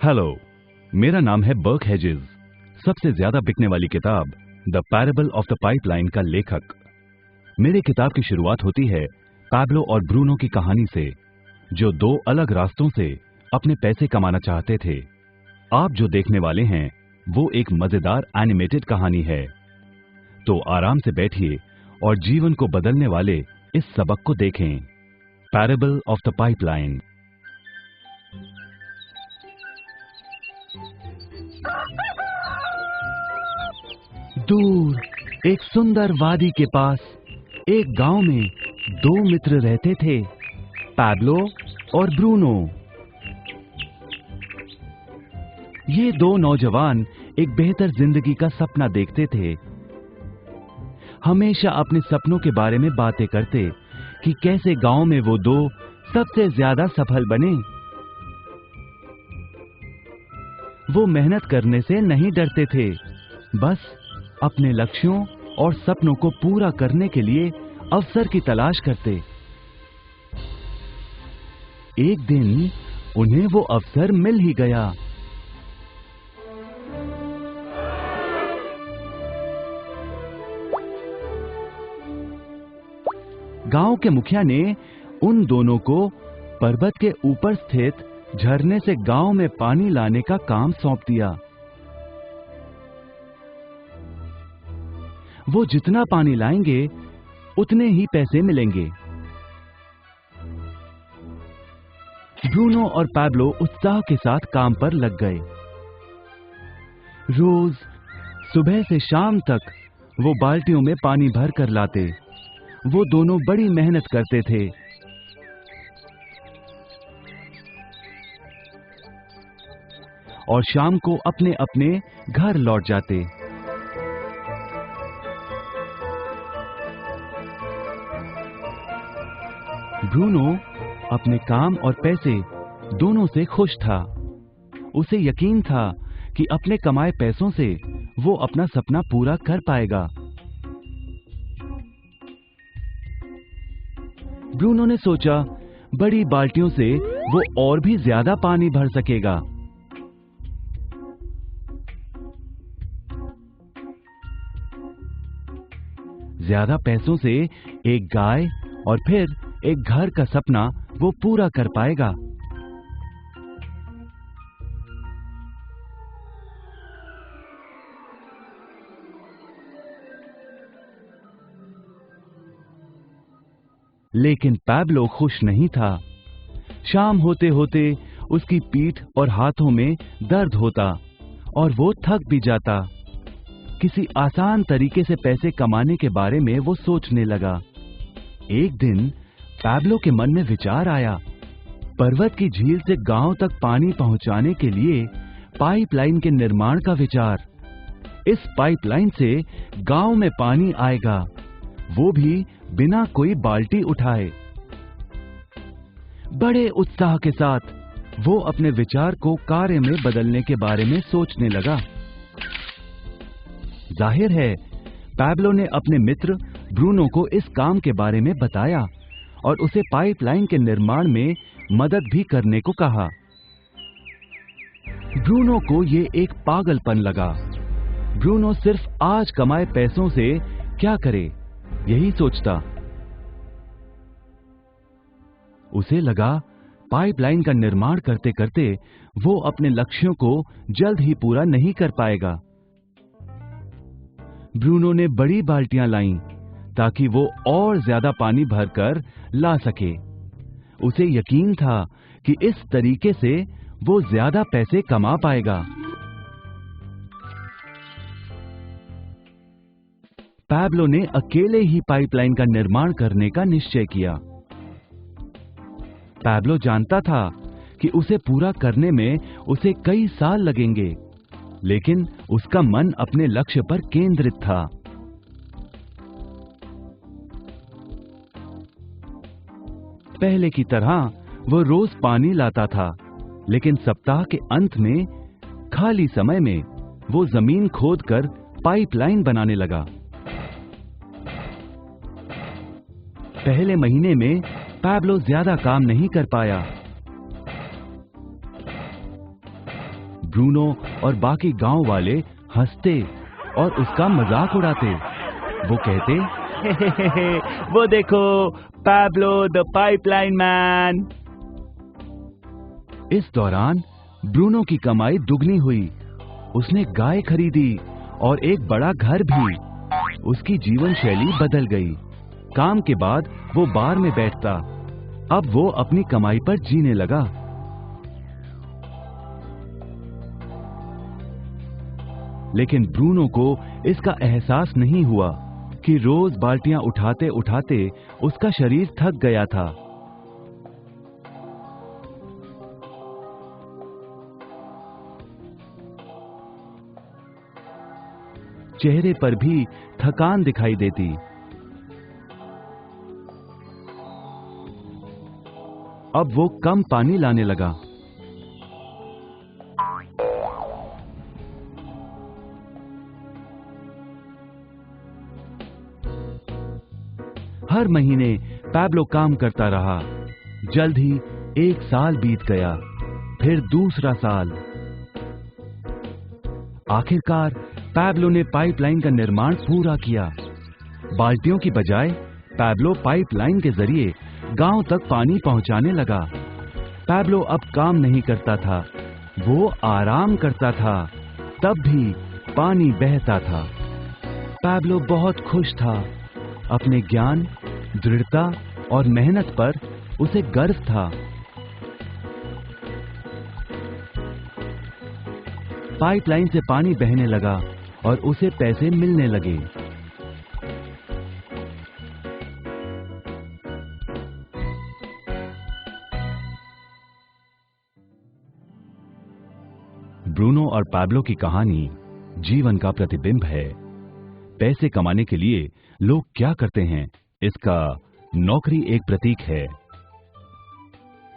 Hello, मेरा नाम है बर्क हेजेस। सबसे ज्यादा बिकने वाली किताब the parable of the pipeline का लेखक। मेरे किताब की शुरुआत होती है पैब्लो और ब्रूनो की कहानी से, जो दो अलग रास्तों से अपने पैसे कमाना चाहते थे। आप जो देखने वाले हैं वो एक मजेदार एनिमेटेड कहानी है। तो आराम से बैठिए और जीवन को बदलने वाले इस सबक को देखें, पैरेबल ऑफ द पाइपलाइन। दूर एक सुंदर वादी के पास एक गांव में दो मित्र रहते थे, पैब्लो और ब्रूनो। ये दो नौजवान एक बेहतर जिंदगी का सपना देखते थे। हमेशा अपने सपनों के बारे में बातें करते कि कैसे गांव में वो दो सबसे ज्यादा सफल बने। वो मेहनत करने से नहीं डरते थे, बस अपने लक्ष्यों और सपनों को पूरा करने के लिए अवसर की तलाश करते। एक दिन उन्हें वो अवसर मिल ही गया। गांव के मुखिया ने उन दोनों को पर्वत के ऊपर स्थित झरने से गांव में पानी लाने का काम सौंप दिया। वो जितना पानी लाएंगे उतने ही पैसे मिलेंगे। ब्रूनो और पैब्लो उत्साह के साथ काम पर लग गए। रोज सुबह से शाम तक वो बाल्टियों में पानी भर कर लाते। वो दोनों बड़ी मेहनत करते थे। और शाम को अपने अपने घर लौट जाते। ब्रूनो अपने काम और पैसे दोनों से खुश था। उसे यकीन था कि अपने कमाए पैसों से वो अपना सपना पूरा कर पाएगा। ब्रूनो ने सोचा बड़ी बाल्टियों से वो और भी ज्यादा पानी भर सकेगा। ज्यादा पैसों से एक गाय और फिर एक घर का सपना वो पूरा कर पाएगा। लेकिन पैब्लो खुश नहीं था। शाम होते होते उसकी पीठ और हाथों में दर्द होता और वो थक भी जाता। किसी आसान तरीके से पैसे कमाने के बारे में वो सोचने लगा। एक दिन पैब्लो के मन में विचार आया, पर्वत की झील से गांव तक पानी पहुंचाने के लिए पाइपलाइन के निर्माण का विचार। इस पाइपलाइन से गांव में पानी आएगा, वो भी बिना कोई बाल्टी उठाए। बड़े उत्साह के साथ वो अपने विचार को कार्य में बदलने के बारे में सोचने लगा। जाहिर है पैब्लो ने अपने मित्र ब्रूनो को इस काम के बारे में बताया और उसे पाइपलाइन के निर्माण में मदद भी करने को कहा। ब्रूनो को ये एक पागलपन लगा। ब्रूनो सिर्फ आज कमाए पैसों से क्या करे, यही सोचता। उसे लगा पाइपलाइन का निर्माण करते करते वो अपने लक्ष्यों को जल्द ही पूरा नहीं कर पाएगा। ब्रूनो ने बड़ी बाल्टियां लाईं ताकि वो और ज्यादा पानी भरकर ला सके। उसे यकीन था कि इस तरीके से वो ज्यादा पैसे कमा पाएगा। पैब्लो ने अकेले ही पाइपलाइन का निर्माण करने का निश्चय किया। पैब्लो जानता था कि उसे पूरा करने में उसे कई साल लगेंगे, लेकिन उसका मन अपने लक्ष्य पर केंद्रित था। पहले की तरह वो रोज पानी लाता था, लेकिन सप्ताह के अंत में खाली समय में वो जमीन खोदकर पाइपलाइन बनाने लगा। पहले महीने में पैब्लो ज्यादा काम नहीं कर पाया। ब्रूनो और बाकी गांव वाले हंसते और उसका मजाक उड़ाते। वो कहते, वो देखो पैब्लो द पाइपलाइन मैन। इस दौरान ब्रूनो की कमाई दुगनी हुई। उसने गाय खरीदी और एक बड़ा घर भी। उसकी जीवन शैली बदल गई। काम के बाद वो बार में बैठता। अब वो अपनी कमाई पर जीने लगा। लेकिन ब्रूनो को इसका एहसास नहीं हुआ कि रोज बाल्टियां उठाते उठाते उसका शरीर थक गया था। चेहरे पर भी थकान दिखाई देती। अब वो कम पानी लाने लगा। हर महीने पैब्लो काम करता रहा। जल्द ही 1 साल बीत गया, फिर दूसरा साल। आखिरकार पैब्लो ने पाइपलाइन का निर्माण पूरा किया। बाल्टियों की बजाय पैब्लो पाइपलाइन के जरिए गांव तक पानी पहुंचाने लगा। पैब्लो अब काम नहीं करता था, वो आराम करता था। तब भी पानी बहता था। पैब्लो बहुत खुश था। अपने ज्ञान, दृढ़ता और मेहनत पर उसे गर्व था। पाइपलाइन से पानी बहने लगा और उसे पैसे मिलने लगे। ब्रूनो और पैब्लो की कहानी जीवन का प्रतिबिंब है। पैसे कमाने के लिए लोग क्या करते हैं, इसका नौकरी एक प्रतीक है।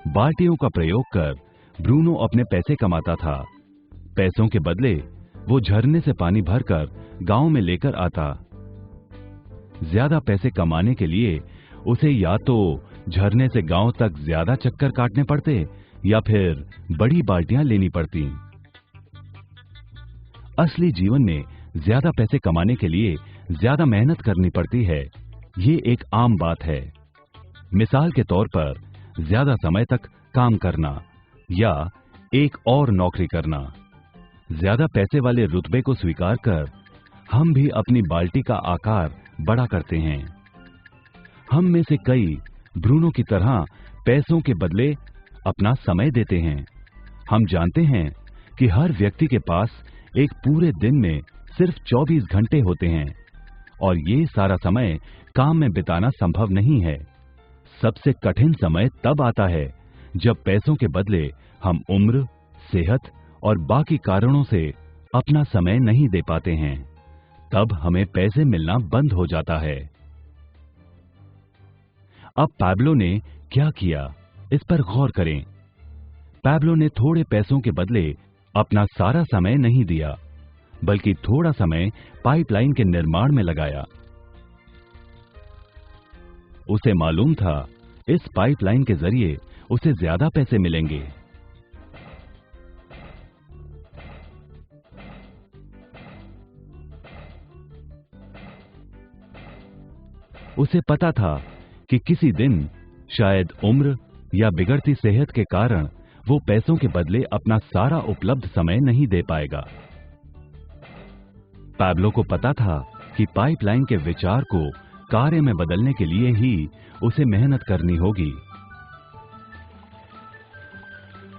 बाल्टियों का प्रयोग कर ब्रूनो अपने पैसे कमाता था। पैसों के बदले वो झरने से पानी भरकर गांव में लेकर आता। ज्यादा पैसे कमाने के लिए उसे या तो झरने से गांव तक ज्यादा चक्कर काटने पड़ते या फिर बड़ी बाल्टियां लेनी पड़ती। असली जीवन में ज्यादा पैसे कमाने के लिए ज्यादा मेहनत करनी पड़ती है। ये एक आम बात है। मिसाल के तौर पर ज्यादा समय तक काम करना या एक और नौकरी करना। ज्यादा पैसे वाले रुतबे को स्वीकार कर हम भी अपनी बाल्टी का आकार बड़ा करते हैं। हम में से कई ब्रूनो की तरह पैसों के बदले अपना समय देते हैं। हम जानते हैं कि हर व्यक्ति के पास एक पूरे दिन में सिर्फ 24 घंटे होते हैं और ये सारा समय काम में बिताना संभव नहीं है। सबसे कठिन समय तब आता है जब पैसों के बदले हम उम्र, सेहत और बाकी कारणों से अपना समय नहीं दे पाते हैं। तब हमें पैसे मिलना बंद हो जाता है। अब पैब्लो ने क्या किया, इस पर गौर करें। पैब्लो ने थोड़े पैसों के बदले अपना सारा समय नहीं दिया, बल्कि थोड़ा समय पाइपलाइन के निर्माण में लगाया। उसे मालूम था इस पाइपलाइन के जरिए उसे ज्यादा पैसे मिलेंगे। उसे पता था कि किसी दिन शायद उम्र या बिगड़ती सेहत के कारण वो पैसों के बदले अपना सारा उपलब्ध समय नहीं दे पाएगा। पैब्लो को पता था कि पाइपलाइन के विचार को कार्य में बदलने के लिए ही उसे मेहनत करनी होगी।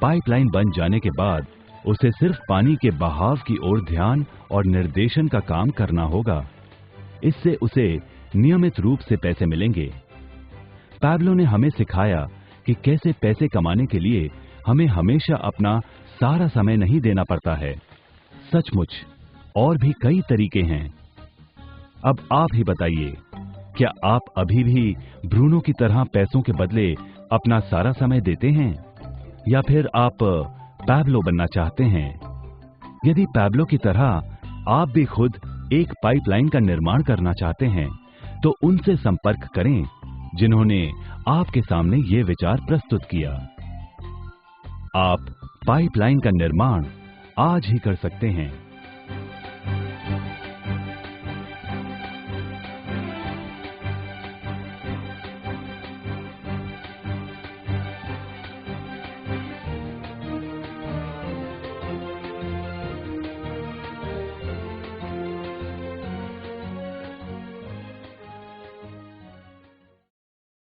पाइपलाइन बन जाने के बाद उसे सिर्फ पानी के बहाव की ओर ध्यान और निर्देशन का काम करना होगा। इससे उसे नियमित रूप से पैसे मिलेंगे। पैब्लो ने हमें सिखाया कि कैसे पैसे कमाने के लिए हमें हमेशा अपना सारा समय नहीं देना पड़ता है। सचमुच और भी कई तरीके हैं। अब आप ही बताइए, क्या आप अभी भी ब्रूनो की तरह पैसों के बदले अपना सारा समय देते हैं या फिर आप पैब्लो बनना चाहते हैं? यदि पैब्लो की तरह आप भी खुद एक पाइपलाइन का निर्माण करना चाहते हैं तो उनसे संपर्क करें जिन्होंने आपके सामने ये विचार प्रस्तुत किया। आप पाइपलाइन का निर्माण आज ही कर सकते हैं।